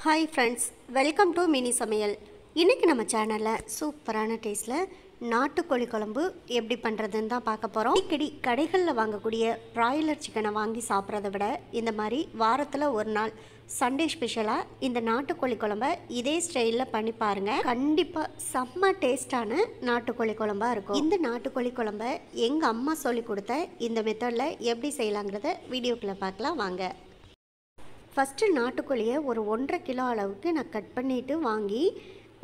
Hi friends, welcome to mini சமையல். இன்றைக்கி நம்ம சேனலில் சூப்பரான டேஸ்ட்டில் நாட்டுக்கோழி குழம்பு எப்படி பண்ணுறதுன்னு தான் பார்க்க போகிறோம். அடிக்கடி கடைகளில் வாங்கக்கூடிய ப்ராய்லர் சிக்கனை வாங்கி சாப்பிட்றத விட இந்த மாதிரி வாரத்தில் ஒரு நாள் சண்டே ஸ்பெஷலாக இந்த நாட்டுக்கோழி குழம்ப இதே ஸ்டைலில் பண்ணி பாருங்கள். கண்டிப்பாக செம்ம டேஸ்டான நாட்டுக்கோழி குழம்பாக இருக்கும். இந்த நாட்டுக்கோழி குழம்ப எங்கள் அம்மா சொல்லி கொடுத்த இந்த மெத்தடில் எப்படி செய்யலாங்கிறத வீடியோக்குள்ளே பார்க்கலாம் வாங்க. ஃபஸ்ட்டு நாட்டுக்கோழியை ஒரு 1.5 கிலோ அளவுக்கு நான் கட் பண்ணிவிட்டு வாங்கி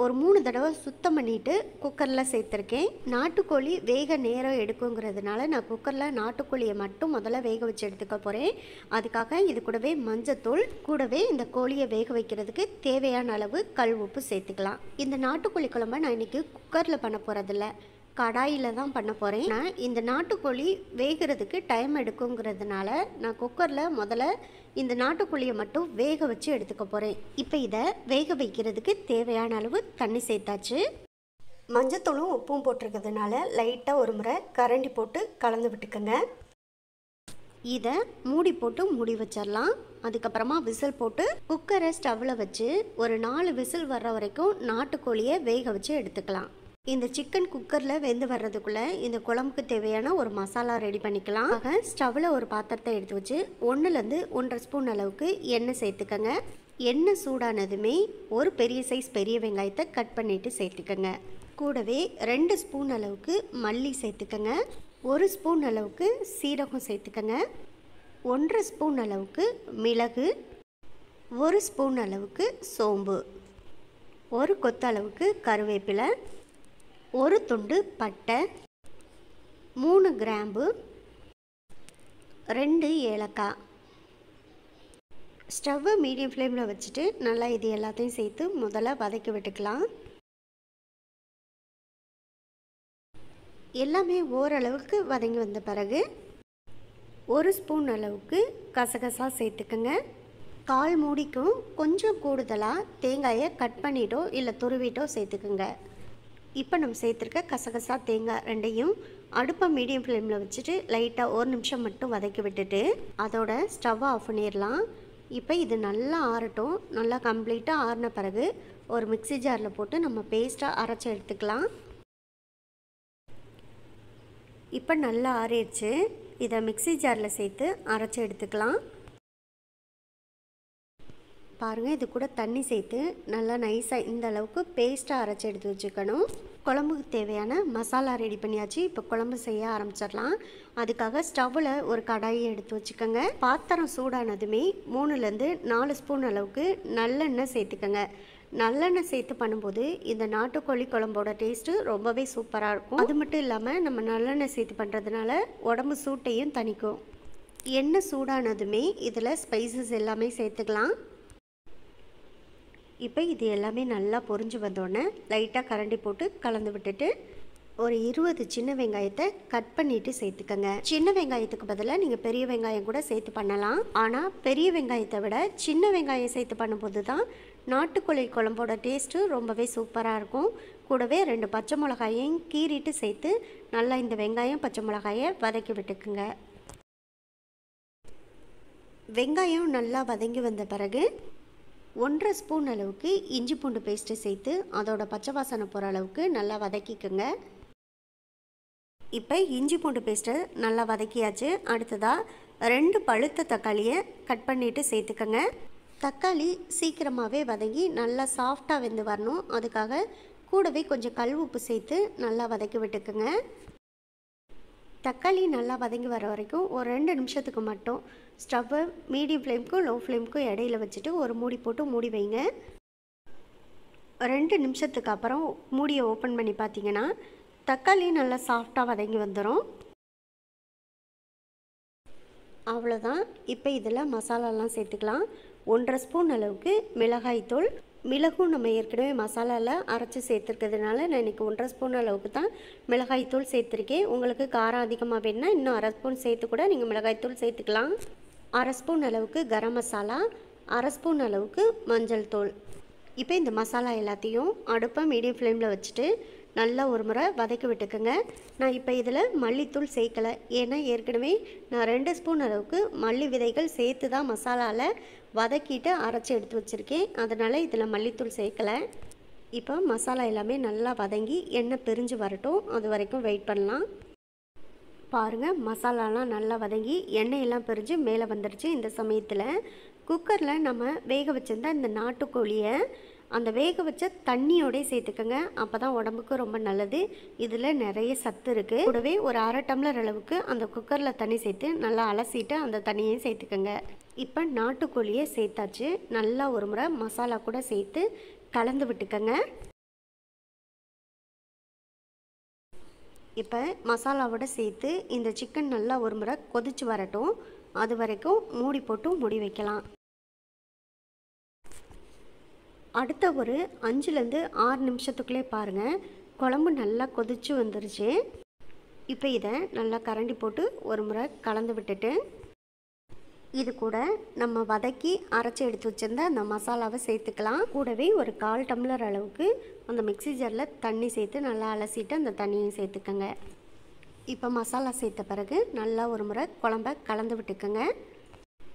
ஒரு 3 தடவை சுத்தம் பண்ணிவிட்டு குக்கரில் சேர்த்துருக்கேன். நாட்டுக்கோழி வேக நேரம் எடுக்குங்கிறதுனால நான் குக்கரில் நாட்டுக்கோழியை மட்டும் முதல்ல வேக வச்சு எடுத்துக்க போகிறேன். அதுக்காக இது கூடவே மஞ்சத்தூள், கூடவே இந்த கோழியை வேக வைக்கிறதுக்கு தேவையான அளவு கல் உப்பு சேர்த்துக்கலாம். இந்த நாட்டுக்கோழி குழம்பை நான் இன்றைக்கி குக்கரில் பண்ண போகிறதில்ல, கடாயில் தான் பண்ண போகிறேன். நான் இந்த நாட்டுக்கோழி வேகிறதுக்கு டைம் எடுக்குங்கிறதுனால நான் குக்கரில் முதல்ல இந்த நாட்டுக்கோழியை மட்டும் வேக வச்சு எடுத்துக்க போகிறேன். இப்போ இதை வேக வைக்கிறதுக்கு தேவையான அளவு தண்ணி சேர்த்தாச்சு. மஞ்சத்தூளும் உப்பும் போட்டிருக்கிறதுனால லைட்டாக ஒரு முறை கரண்டி போட்டு கலந்து விட்டுக்கோங்க. இதை மூடி போட்டு மூடி வச்சிடலாம். அதுக்கப்புறமா விசில் போட்டு குக்கரை ஸ்டவ்வில் வச்சு ஒரு 4 விசில் வர்ற வரைக்கும் நாட்டுக்கோழியை வேக வச்சு எடுத்துக்கலாம். இந்த சிக்கன் குக்கரில் வெந்து வர்றதுக்குள்ளே இந்த குழம்புக்கு தேவையான ஒரு மசாலா ரெடி பண்ணிக்கலாம். ஆக ஸ்டவ்வில் ஒரு பாத்திரத்தை எடுத்து வச்சு 1லேருந்து 1.5 ஸ்பூன் அளவுக்கு எண்ணெய் சேர்த்துக்கங்க. எண்ணெய் சூடானதுமே ஒரு பெரிய சைஸ் பெரிய வெங்காயத்தை கட் பண்ணிவிட்டு சேர்த்துக்கங்க. கூடவே 2 ஸ்பூன் அளவுக்கு மல்லி சேர்த்துக்கங்க. 1 ஸ்பூன் அளவுக்கு சீரகம் சேர்த்துக்கங்க. 1.5 ஸ்பூன் அளவுக்கு மிளகு, 1 ஸ்பூன் அளவுக்கு சோம்பு, 1 கொத்து அளவுக்கு கருவேப்பிலை, 1 துண்டு பட்டை, 3 கிராம்பு, 2 ஏலக்காய். ஸ்டவ்வை மீடியம் ஃப்ளேமில் வச்சுட்டு நல்லா இது எல்லாத்தையும் சேர்த்து முதல்ல வதக்கி விட்டுக்கலாம். எல்லாமே ஓரளவுக்கு வதங்கி வந்த பிறகு 1 ஸ்பூன் அளவுக்கு கசகசா சேர்த்துக்குங்க. 1/4 மூடிக்கும் கொஞ்சம் கூடுதலாக தேங்காயை கட் பண்ணிட்டோ இல்லை துருவிட்டோ சேர்த்துக்குங்க. இப்போ நம்ம சேர்த்துருக்க கசகசா தேங்காய் ரெண்டையும் அடுப்பை மீடியம் ஃப்ளேமில் வச்சுட்டு லைட்டாக 1 நிமிஷம் மட்டும் வதக்கி விட்டுட்டு அதோட ஸ்டவ்வை ஆஃப் பண்ணிடலாம். இப்போ இது நல்லா ஆறட்டும். நல்லா கம்ப்ளீட்டாக ஆறின பிறகு ஒரு மிக்ஸி ஜாரில் போட்டு நம்ம பேஸ்ட்டாக அரைச்சி எடுத்துக்கலாம். இப்போ நல்லா ஆறிடுச்சு. இதை மிக்ஸி ஜாரில் சேர்த்து அரைச்சி எடுத்துக்கலாம். பாருங்கள், இது கூட தண்ணி சேர்த்து நல்லா நைஸாக இந்த அளவுக்கு பேஸ்ட்டாக அரைச்சி எடுத்து வச்சுக்கணும். குழம்புக்கு தேவையான மசாலா ரெடி பண்ணியாச்சு. இப்போ குழம்பு செய்ய ஆரம்பிச்சிடலாம். அதுக்காக ஸ்டவ்வில் ஒரு கடாயை எடுத்து வச்சுக்கோங்க. பாத்திரம் சூடானதுமே 3லேருந்து 4 ஸ்பூன் அளவுக்கு நல்லெண்ணெய் சேர்த்துக்கோங்க. நல்லெண்ணெய் சேர்த்து பண்ணும்போது இந்த நாட்டுக்கோழி குழம்போட டேஸ்ட்டு ரொம்பவே சூப்பராக இருக்கும். அது மட்டும் இல்லாமல் நம்ம நல்லெண்ணெய் சேர்த்து பண்ணுறதுனால உடம்பு சூட்டையும் தணிக்கும். எண்ணெய் சூடானதுமே இதில் ஸ்பைசஸ் எல்லாமே சேர்த்துக்கலாம். இப்போ இது எல்லாமே நல்லா பொரிஞ்சு வந்தோடனே லைட்டாக கரண்டி போட்டு கலந்து விட்டுட்டு ஒரு 20 சின்ன வெங்காயத்தை கட் பண்ணிவிட்டு சேர்த்துக்கங்க. சின்ன வெங்காயத்துக்கு பதிலாக நீங்கள் பெரிய வெங்காயம் கூட சேர்த்து பண்ணலாம். ஆனால் பெரிய வெங்காயத்தை விட சின்ன வெங்காயம் சேர்த்து பண்ணும்போது தான் நாட்டுக்கோழி குழம்போட டேஸ்ட்டு ரொம்பவே சூப்பராக இருக்கும். கூடவே 2 பச்சை மிளகாயையும் கீறிட்டு சேர்த்து நல்லா இந்த வெங்காயம் பச்சை மிளகாயை வதக்கி விட்டுக்குங்க. வெங்காயம் நல்லா வதங்கி வந்த பிறகு 1.5 ஸ்பூன் அளவுக்கு இஞ்சி பூண்டு பேஸ்ட்டு சேர்த்து அதோட பச்சை வாசனை போகிற அளவுக்கு நல்லா வதக்கிக்குங்க. இப்போ இஞ்சி பூண்டு பேஸ்ட்டு நல்லா வதக்கியாச்சு. அடுத்ததாக 2 பழுத்த தக்காளியை கட் பண்ணிவிட்டு சேர்த்துக்கங்க. தக்காளி சீக்கிரமாகவே வதங்கி நல்லா சாஃப்டாக வெந்து வரணும். அதுக்காக கூடவே கொஞ்சம் கல் உப்பு சேர்த்து நல்லா வதக்கி விட்டுக்குங்க. தக்காளி நல்லா வதங்கி வர வரைக்கும் ஒரு 2 நிமிஷத்துக்கு மட்டும் ஸ்டவ்வை மீடியம் ஃப்ளேமுக்கும் லோ ஃப்ளேமுக்கும் இடையில வச்சுட்டு ஒரு மூடி போட்டு மூடி வைங்க. 2 நிமிஷத்துக்கு அப்புறம் மூடியை ஓப்பன் பண்ணி பார்த்தீங்கன்னா தக்காளி நல்லா சாஃப்டாக வதங்கி வந்துடும். அவ்வளோதான். இப்போ இதில் மசாலாலாம் சேர்த்துக்கலாம். 1.5 ஸ்பூன் அளவுக்கு மிளகாய்த்தூள். மிளகும் நம்ம ஏற்கனவே மசாலாவில் அரைச்சி சேர்த்துருக்கிறதுனால நான் இன்றைக்கி 1.5 ஸ்பூன் அளவுக்கு தான் மிளகாய்த்தூள் சேர்த்துருக்கேன். உங்களுக்கு காரம் அதிகமாக வேணுன்னா இன்னும் 1/2 ஸ்பூன் சேர்த்து கூட நீங்கள் மிளகாய்த்தூள் சேர்த்துக்கலாம். 1/2 ஸ்பூன் அளவுக்கு கரம் மசாலா, 1/2 ஸ்பூன் அளவுக்கு மஞ்சள் தூள். இப்போ இந்த மசாலா எல்லாத்தையும் அடுப்பை மீடியம் ஃப்ளேமில் வச்சுட்டு நல்லா ஒரு முறை வதக்கி விட்டுக்குங்க. நான் இப்போ இதில் மல்லித்தூள் சேர்க்கலை, ஏன்னா ஏற்கனவே நான் 2 ஸ்பூன் அளவுக்கு மல்லி விதைகள் சேர்த்து தான் மசாலாவில் வதக்கிட்டு அரைச்சி எடுத்து வச்சுருக்கேன். அதனால் இதில் மல்லித்தூள் சேர்க்கலை. இப்போ மசாலா எல்லாமே நல்லா வதங்கி எண்ணெய் பிரிஞ்சு வரட்டும், அது வரைக்கும் வெயிட் பண்ணலாம். பாருங்கள், மசாலாலாம் நல்லா வதங்கி எண்ணெயெல்லாம் பிரிஞ்சு மேலே வந்துடுச்சு. இந்த சமயத்தில் குக்கரில் நம்ம வேக வச்சுருந்த இந்த நாட்டுக்கோழியை அந்த வேக வச்ச தண்ணியோடய சேர்த்துக்கோங்க. அப்போ தான் உடம்புக்கு ரொம்ப நல்லது. இதில் நிறைய சத்து இருக்குது. கூடவே ஒரு 1/2 டம்ளர் அளவுக்கு அந்த குக்கரில் தண்ணி சேர்த்து நல்லா அலசிட்டு அந்த தண்ணியையும் சேர்த்துக்கோங்க. இப்போ நாட்டுக்கோழியை சேர்த்தாச்சு. நல்லா ஒரு முறை மசாலா கூட சேர்த்து கலந்து விட்டுக்கோங்க. இப்போ மசாலாவோட சேர்த்து இந்த சிக்கன் நல்லா ஒரு முறை கொதிச்சு வரட்டும், அது வரைக்கும் மூடி போட்டு மூடி வைக்கலாம். அடுத்த ஒரு 5லேருந்து 6 நிமிஷத்துக்குள்ளே பாருங்கள், குழம்பு நல்லா கொதிச்சு வந்துருச்சு. இப்போ இதை நல்லா கரண்டி போட்டு ஒரு முறை கலந்து விட்டுட்டு இது கூட நம்ம வதக்கி அரைச்சி எடுத்து வச்சுருந்த அந்த மசாலாவை சேர்த்துக்கலாம். கூடவே ஒரு 1/4 டம்ளர் அளவுக்கு அந்த மிக்ஸி ஜாரில் தண்ணி சேர்த்து நல்லா அலசிட்டு அந்த தண்ணியும் சேர்த்துக்கோங்க. இப்போ மசாலா சேர்த்த பிறகு நல்லா ஒரு முறை குழம்ப கலந்து விட்டுக்கோங்க.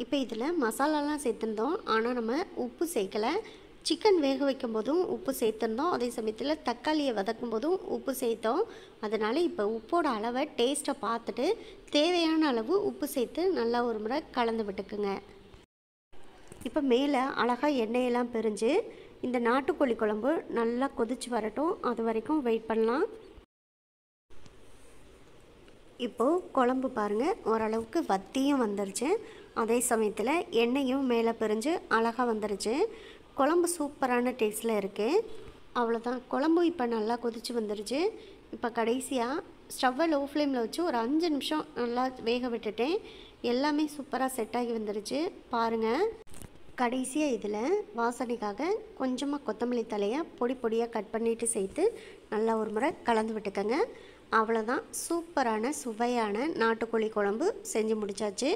இப்போ இதில் மசாலாலாம் சேர்த்துருந்தோம், ஆனால் நம்ம உப்பு சேர்க்கலை. சிக்கன் வேக வைக்கும் போதும் உப்பு சேர்த்துருந்தோம், அதே சமயத்தில் தக்காளியை வதக்கும் போதும் உப்பு சேர்த்தோம். அதனால் இப்போ உப்போட அளவை டேஸ்ட்டை பார்த்துட்டு தேவையான அளவு உப்பு சேர்த்து நல்லா ஒரு முறை கலந்து விட்டுக்குங்க. இப்போ மேலே அழகாக எண்ணெயெல்லாம் பிரிஞ்சு இந்த நாட்டுக்கோழி குழம்பு நல்லா கொதிச்சு வரட்டும், அது வரைக்கும் வெயிட் பண்ணலாம். இப்போது குழம்பு பாருங்கள், ஓரளவுக்கு வத்தியும் வந்துருச்சு. அதே சமயத்தில் எண்ணெயும் மேலே பிரிஞ்சு அழகாக வந்துருச்சு. குழம்பு சூப்பரான டேஸ்ட்டில் இருக்குது. அவ்வளோதான், குழம்பு இப்போ நல்லா கொதிச்சு வந்துருச்சு. இப்போ கடைசியாக ஸ்டவ்வை லோ ஃப்ளேமில் வச்சு ஒரு 5 நிமிஷம் நல்லா வேக விட்டுட்டேன். எல்லாமே சூப்பராக செட் ஆகி வந்துருச்சு. பாருங்கள், கடைசியாக இதில் வாசனைக்காக கொஞ்சமாக கொத்தமல்லி தலையை பொடி பொடியாக கட் பண்ணிவிட்டு சேர்த்து நல்லா ஒரு முறை கலந்து விட்டுக்கோங்க. அவ்வளோதான், சூப்பரான சுவையான நாட்டுக்கோழி குழம்பு செஞ்சு முடித்தாச்சு.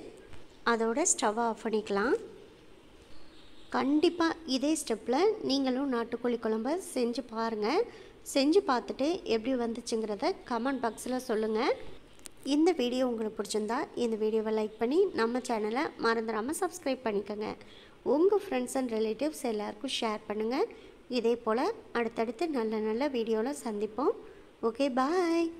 அதோட ஸ்டவ்வை ஆஃப் பண்ணிக்கலாம். கண்டிப்பாக இதே ஸ்டெப்பில் நீங்களும் நாட்டுக்கோழி குழம்பை செஞ்சு பாருங்கள். செஞ்சு பார்த்துட்டு எப்படி வந்துச்சுங்கிறத கமெண்ட் பாக்ஸில் சொல்லுங்கள். இந்த வீடியோ உங்களுக்கு பிடிச்சிருந்தா இந்த வீடியோவை லைக் பண்ணி நம்ம சேனலை மறந்துடாமல் சப்ஸ்கிரைப் பண்ணிக்கோங்க. உங்கள் ஃப்ரெண்ட்ஸ் அண்ட் ரிலேட்டிவ்ஸ் எல்லாருக்கும் ஷேர் பண்ணுங்கள். இதே போல் அடுத்தடுத்து நல்ல நல்ல வீடியோவில் சந்திப்போம். ஓகே, பாய்.